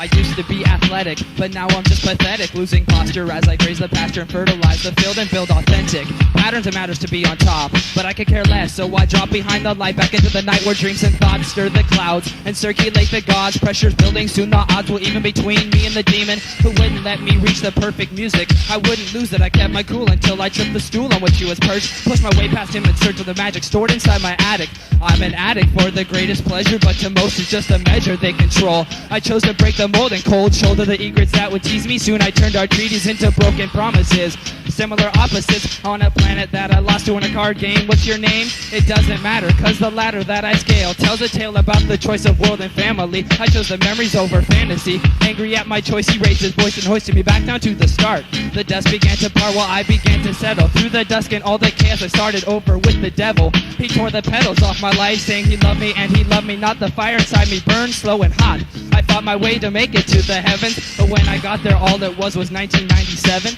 I used to be athletic, but now I'm just pathetic, losing posture as I graze the pasture and fertilize the field and build authentic patterns. It matters to be on top, but I could care less, so I drop behind the light back into the night where dreams and thoughts stir the clouds and circulate the gods. Pressure's building, soon the odds will even between me and the demon who wouldn't let me reach the perfect music. I wouldn't lose it, I kept my cool until I tripped the stool on which he was perched, pushed my way past him in search of the magic stored inside my attic. I'm an addict for the greatest pleasure, but to most it's just a measure they control. I chose to break the mold and cold shoulder the egrets that would tease me. Soon I turned our treaties into broken promises, similar opposites on a planet that I lost to in a card game. What's your name? It doesn't matter, cause the ladder that I scale tells a tale about the choice of world and family. I chose the memories over fantasy. Angry at my choice, he raised his voice and hoisted me back down to the start. The dust began to part while I began to settle through the dusk and all the chaos. I started over with the devil. He tore the petals off my life, saying he loved me and he loved me not. The fire inside me burned slow and hot. I fought my way to make it to the heavens, but when I got there all it was 1997.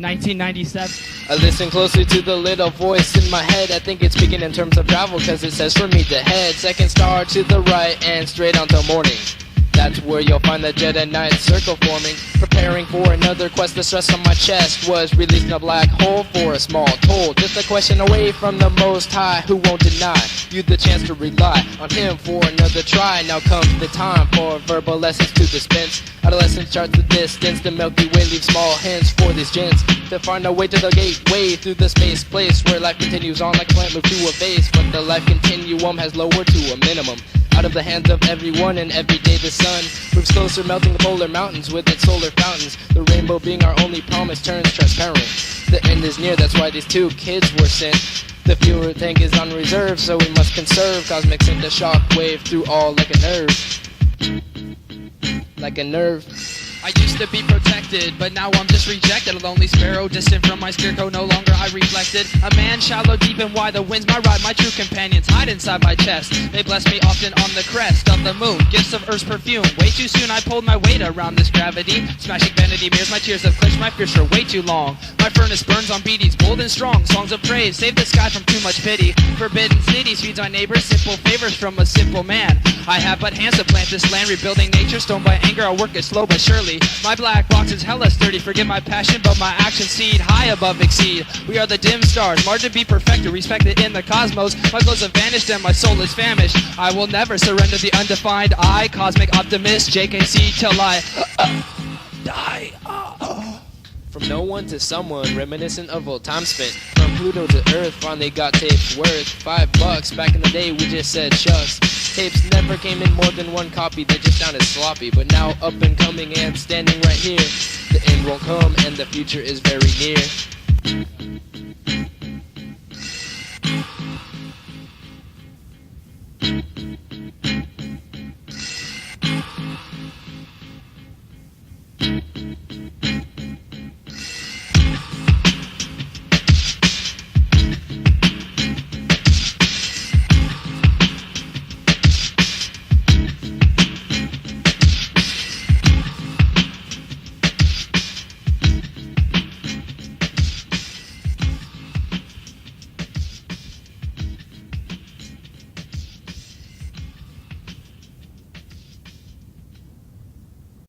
1997. I listen closely to the little voice in my head. I think it's speaking in terms of travel, cause it says for me to head second star to the right and straight on till morning. That's where you'll find the Jedi Knight circle forming, preparing for another quest. The stress on my chest was releasing a black hole for a small toll. Just a question away from the Most High, who won't deny you the chance to rely on him for another try. Now comes the time for verbal lessons to dispense. Adolescence charts the distance, the Milky Way leaves small hints for these gents to find a way to the gateway through the space place where life continues on like a plant moved to a base. But the life continuum has lowered to a minimum, out of the hands of everyone, and every day the sun moves closer, melting the polar mountains with its solar fountains. The rainbow being our only promise turns transparent. The end is near, that's why these two kids were sent. The fuel tank is on reserve, so we must conserve. Cosmic sent a shockwave through all like a nerve. Like a nerve. I used to be protected, but now I'm just rejected. A lonely sparrow, distant from my scarecrow, no longer I reflected. A man shallow, deep and wide, the wind's my ride. My true companions hide inside my chest. They bless me often on the crest of the moon, gifts of Earth's perfume. Way too soon I pulled my weight around this gravity, smashing vanity mirrors. My tears have clenched my fears for way too long. My furnace burns on beatings, bold and strong. Songs of praise, save the sky from too much pity. Forbidden cities feeds my neighbors, simple favors from a simple man. I have but hands to plant this land, rebuilding nature. Stoned by anger, I'll work it slow but surely. My black box is hella sturdy, forget my passion, but my actions seed high above exceed. We are the dim stars, marred to be perfected, respected in the cosmos. My clothes have vanished and my soul is famished. I will never surrender the undefined I, cosmic optimist, JKC till I die. From no one to someone, reminiscent of old time spent. From Pluto to Earth, finally got tapes worth $5. Back in the day, we just said shucks. Tapes never came in more than one copy, they just sounded sloppy. But now up and coming and standing right here, the end won't come and the future is very near.